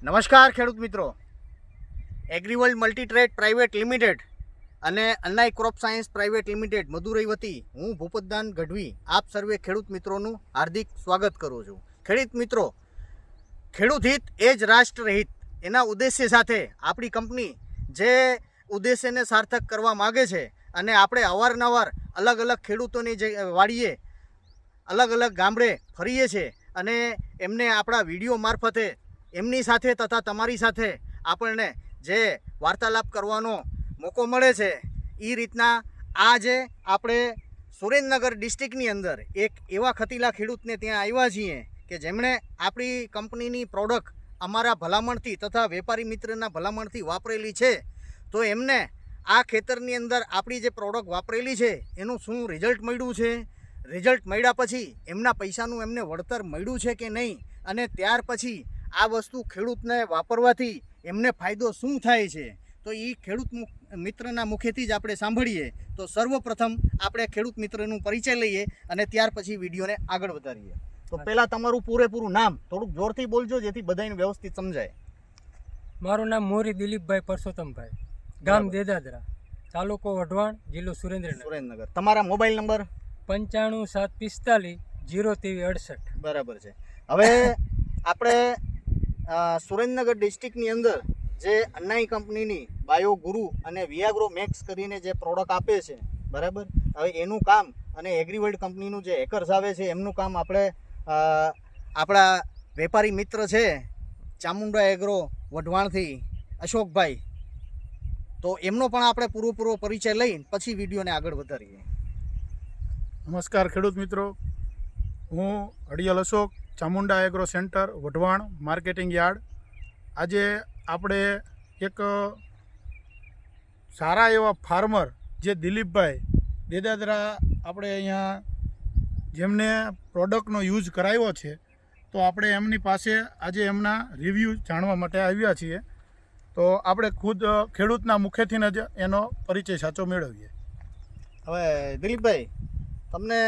નમસ્કાર ખેડૂત મિત્રો, એગ્રીવર્લ્ડ મલ્ટીટ્રેડ પ્રાઇવેટ લિમિટેડ અને અન્નાઈ ક્રોપ સાયન્સ પ્રાઇવેટ લિમિટેડ મદુરઈ વતી હું ભૂપતદાન ગઢવી આપ સર્વે ખેડૂત મિત્રોનું હાર્દિક સ્વાગત કરું છું. ખેડૂત મિત્રો, ખેડૂત હિત એ જ રાષ્ટ્ર હિત એના ઉદ્દેશ્ય સાથે આપણી કંપની જે ઉદ્દેશ્યને સાર્થક કરવા માગે છે અને આપણે અવારનવાર અલગ અલગ ખેડૂતોની જે વાડીએ અલગ અલગ ગામડે ફરીએ છીએ અને એમને આપણા વિડીયો મારફતે એમની સાથે તથા તમારી સાથે આપણને જે વાર્તાલાપ કરવાનો મોકો મળે છે એ રીતના આજે આપણે સુરેન્દ્રનગર ડિસ્ટ્રિક્ટની અંદર એક એવા ખતીલા ખેડૂતને ત્યાં આવ્યા છીએ કે જેમણે આપણી કંપનીની પ્રોડક્ટ અમારા ભલામણથી તથા વેપારી મિત્રના ભલામણથી વાપરેલી છે. તો એમને આ ખેતરની અંદર આપણી જે પ્રોડક્ટ વાપરેલી છે એનું શું રિઝલ્ટ મળ્યું છે, રિઝલ્ટ મળ્યા પછી એમના પૈસાનું એમને વળતર મળ્યું છે કે નહીં, અને ત્યાર પછી આ વસ્તુ ખેડૂતને વાપરવાથી એમને ફાયદો શું થાય છે, તો એ ખેડૂત મિત્રના મુખેથી જ આપણે સાંભળીએ. તો સર્વપ્રથમ આપણે ખેડૂત મિત્રનું પરિચય લઈએ અને ત્યાર પછી વિડીયોને આગળ વધારીએ. તો પહેલાં તમારું પૂરેપૂરું નામ થોડુંક જોરથી બોલજો જેથી બધાને વ્યવસ્થિત સમજાય. મારું નામ મોરી દિલીપભાઈ પરસોત્તમભાઈ, ગામ દેદાદરા, તાલુકો વઢવાણ, જિલ્લો સુરેન્દ્રનગર. તમારા મોબાઈલ નંબર 95 745 023 68. બરાબર છે. હવે આપણે સુરેન્દ્રનગર ડિસ્ટ્રિક્ટની અંદર જે અન્નાઈ કંપનીની બાયો ગુરુ અને વિયાગ્રો મેક્સ કરીને જે પ્રોડક્ટ આપે છે, બરાબર, હવે એનું કામ અને એગ્રીવર્લ્ડ કંપનીનું જે હેકર્સ આવે છે એમનું કામ આપણે આપણા વેપારી મિત્ર છે ચામુંડા એગ્રો વઢવાણથી અશોકભાઈ, તો એમનો પણ આપણે પૂરો પરિચય લઈ પછી વિડીયોને આગળ વધારીએ. નમસ્કાર ખેડૂત મિત્રો, હું Adiyal Ashok, Chamunda agro centre Wadhwan marketing yard. આજે આપણે એક સારા એવા ફાર્મર જે દિલીપભાઈ દેદાદરા આપણે અહીંયા જેમને પ્રોડક્ટનો યુઝ કરાવ્યો છે, તો આપણે એમની પાસે આજે એમના રિવ્યૂ જાણવા માટે આવ્યા છીએ. તો આપણે ખુદ ખેડૂતના મુખેથી જ એનો પરિચય સાચો મેળવીએ. હવે દિલીપભાઈ, તમને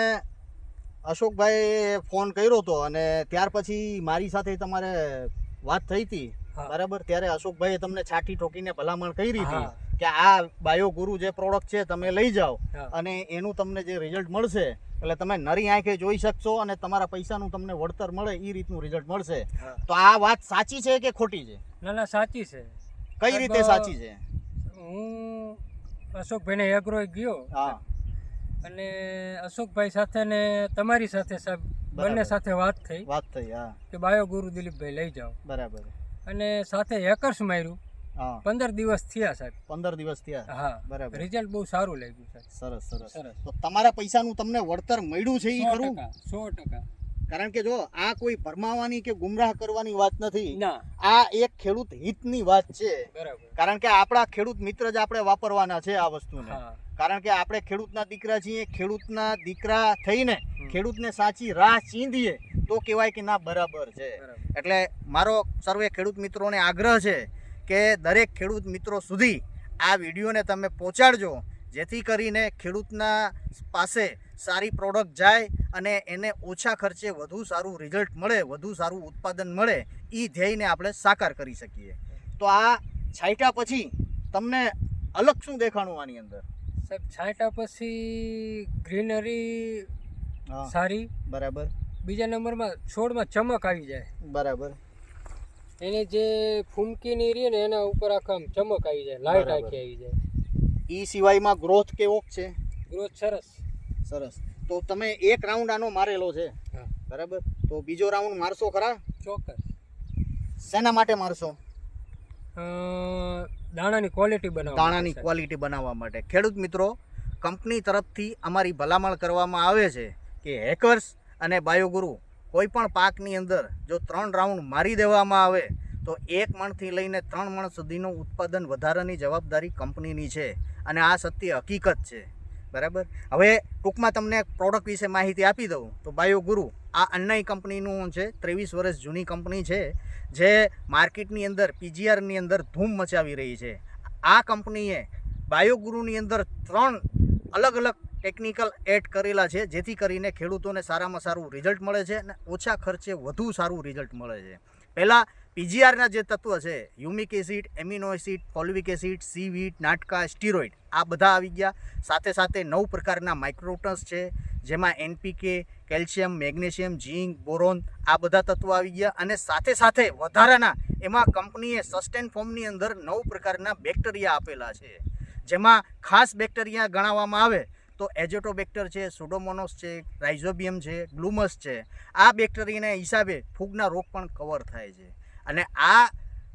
અશોકભાઈએ ફોન કર્યો હતો અને ત્યાર પછી મારી સાથે તમારે વાત થઈ હતી, બરાબર? ત્યારે અશોકભાઈએ તમને છાટી ઠોકીને ભલામણ કરી હતી કે આ બાયો ગુરુ જે પ્રોડક્ટ છે તમે લઈ જાઓ અને એનું તમને જે રિઝલ્ટ મળશે એટલે તમે નરી આંખે જોઈ શકશો અને તમારા પૈસાનું તમને વળતર મળે એ રીતનું રિઝલ્ટ મળશે. તો આ વાત સાચી છે કે ખોટી છે? ના, સાચી છે. કઈ રીતે સાચી છે? હું અશોકભાઈને એગ્રો ગયો અને અશોકભાઈ સાથે ને તમારી સાથે સાહેબ બંને સાથે વાત થઈ. કે બાયો ગુરુ દિલીપભાઈ લઈ જાઓ, બરાબર, અને સાથે હેકર્સ માર્યું. 15 દિવસ થયા સાહેબ. 15 દિવસ થયા? હા, બરાબર. રિઝલ્ટ બહુ સારું લાગ્યું સાહેબ. સરસ. તો તમારા પૈસાનું તમને વળતર મળ્યું છે એ ખરું? 100%. કારણ કે જો આ કોઈ ભરમાવાની કે ગુમરાહ કરવાની વાત નથી, આ એક ખેડૂત હિતની વાત છે. બરાબર. કારણ કે આપણા ખેડૂત મિત્ર જ આપણે વાપરવાના છે આ વસ્તુને. કારણ કે આપણે ખેડૂતના દીકરા છીએ, ખેડૂતના દીકરા થઈને ખેડૂતને સાચી રાહ ચીંધીએ તો કહેવાય કે ના બરાબર છે. એટલે મારો સર્વે ખેડૂત મિત્રોને આગ્રહ છે કે દરેક ખેડૂત મિત્રો સુધી આ વિડીયોને તમે પહોંચાડજો જેથી કરીને ખેડૂતના પાસે સારી પ્રોડક્ટ જાય અને એને ઓછા ખર્ચે વધુ સારું રિઝલ્ટ મળે, વધુ સારું ઉત્પાદન મળે, એ ધ્યેયને આપણે સાકાર કરી શકીએ. તો આ છાંટ્યા પછી તમને અલગ શું દેખાણું આની અંદર? સાહેબ, છાંટ્યા પછી ગ્રીનરી સારી, બરાબર. બીજા નંબરમાં છોડમાં ચમક આવી જાય, બરાબર. એને જે ફૂમકીની રહી ને એના ઉપર આખા ચમક આવી જાય, લાઈટ આખી આવી જાય. એ સિવાયમાં ગ્રોથ કેવો છે? ગ્રોથ સરસ. તો તમે એક રાઉન્ડ આનો મારેલો છે, બરાબર, તો બીજો રાઉન્ડ મારશો ખરા? ચોક્કસ. શેના માટે મારશો? દાણાની ક્વોલિટી બનાવવા માટે. ખેડૂત મિત્રો, કંપની તરફથી અમારી ભલામણ કરવામાં આવે છે કે હેકર્સ અને બાયોગુરુ કોઈ પણ પાકની અંદર જો 3 રાઉન્ડ મારી દેવામાં આવે તો 1 મણથી લઈને 3 મણ સુધીનું ઉત્પાદન વધારાની જવાબદારી કંપનીની છે અને આ સત્ય હકીકત છે, બરાબર. હવે ટૂંકમાં તમને પ્રોડક્ટ વિશે માહિતી આપી દઉં તો બાયોગુરુ આ અન્નાઈ કંપનીનું છે, 23 વર્ષ જૂની કંપની છે જે માર્કેટની અંદર પીજીઆરની અંદર ધૂમ મચાવી રહી છે. આ કંપનીએ બાયોગુરુની અંદર 3 અલગ અલગ ટેકનિકલ એડ કરેલા છે જેથી કરીને ખેડૂતોને સારામાં સારું રિઝલ્ટ મળે છે અને ઓછા ખર્ચે વધુ સારું રિઝલ્ટ મળે છે. પહેલાં પીજીઆરના જે તત્વ છે humic acid, amino acid, folic acid, seaweed, નાટકા, સ્ટીરોઇડ આ બધા આવી ગયા. સાથે સાથે 9 પ્રકારના માઇક્રોન્યુટ્રન્ટ્સ છે જેમાં એનપીકે, કેલ્શિયમ, મેગ્નેશિયમ, ઝીંક, બોરોન આ બધા તત્વો આવી ગયા. અને સાથે સાથે વધારાના એમાં કંપનીએ સસ્ટેન ફોર્મની અંદર 9 પ્રકારના બેક્ટેરિયા આપેલા છે, જેમાં ખાસ બેક્ટેરિયા ગણાવવામાં આવે તો એઝોટોબેક્ટર છે, સુડોમોનોસ છે, રાઇઝોબિયમ છે, ગ્લુમસ છે. આ બેક્ટેરિયાના હિસાબે ફૂગના રોગ પણ કવર થાય છે. અને આ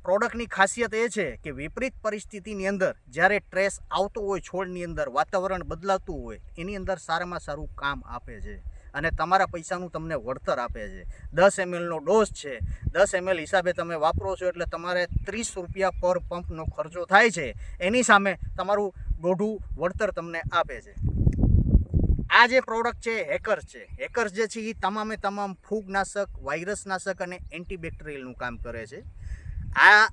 પ્રોડક્ટની ખાસિયત એ છે કે વિપરીત પરિસ્થિતિની અંદર જ્યારે સ્ટ્રેસ આવતો હોય છોડની અંદર, વાતાવરણ બદલાતું હોય, એની અંદર સારામાં સારું કામ આપે છે અને તમારા પૈસાનું તમને વળતર આપે છે. 10 mlનો ડોઝ છે, 10 ml હિસાબે તમે વાપરો છો એટલે તમારે 30 રૂપિયા પર પંપનો ખર્ચો થાય છે. એની સામે તમારું દોઢું વળતર તમને આપે છે. આ જે પ્રોડક્ટ છે હેકર્સ જે છે એ તમામે તમામ ફૂગનાશક, વાયરસનાશક અને એન્ટીબેક્ટેરિયલનું કામ કરે છે. આ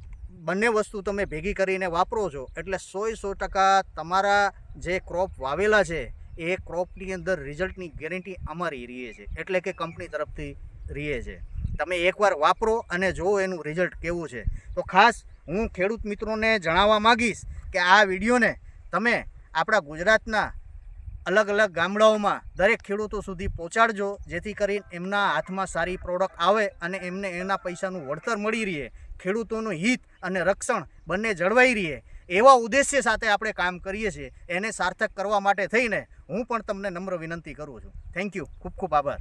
બંને વસ્તુ તમે ભેગી કરીને વાપરો છો એટલે 100% તમારા જે ક્રોપ વાવેલા છે એ ક્રોપની અંદર રિઝલ્ટની ગેરંટી અમારી રહે છે, એટલે કે કંપની તરફથી રહે છે. તમે એકવાર વાપરો અને જુઓ એનું રિઝલ્ટ કેવું છે. તો ખાસ હું ખેડૂત મિત્રોને જણાવવા માગીશ કે આ વિડીયોને તમે આપણા ગુજરાતના અલગ અલગ ગામડાઓમાં દરેક ખેડૂતો સુધી પહોંચાડજો, જેથી કરીને એમના હાથમાં સારી પ્રોડક્ટ આવે અને એમને એના પૈસાનું વળતર મળી રહે, ખેડૂતોનું હિત અને રક્ષણ બંને જળવાઈ રહે. એવા ઉદ્દેશ્ય સાથે આપણે કામ કરીએ છીએ. એને સાર્થક કરવા માટે થઈને હું પણ તમને નમ્ર વિનંતી કરું છું. થેન્ક યુ, ખૂબ ખૂબ આભાર.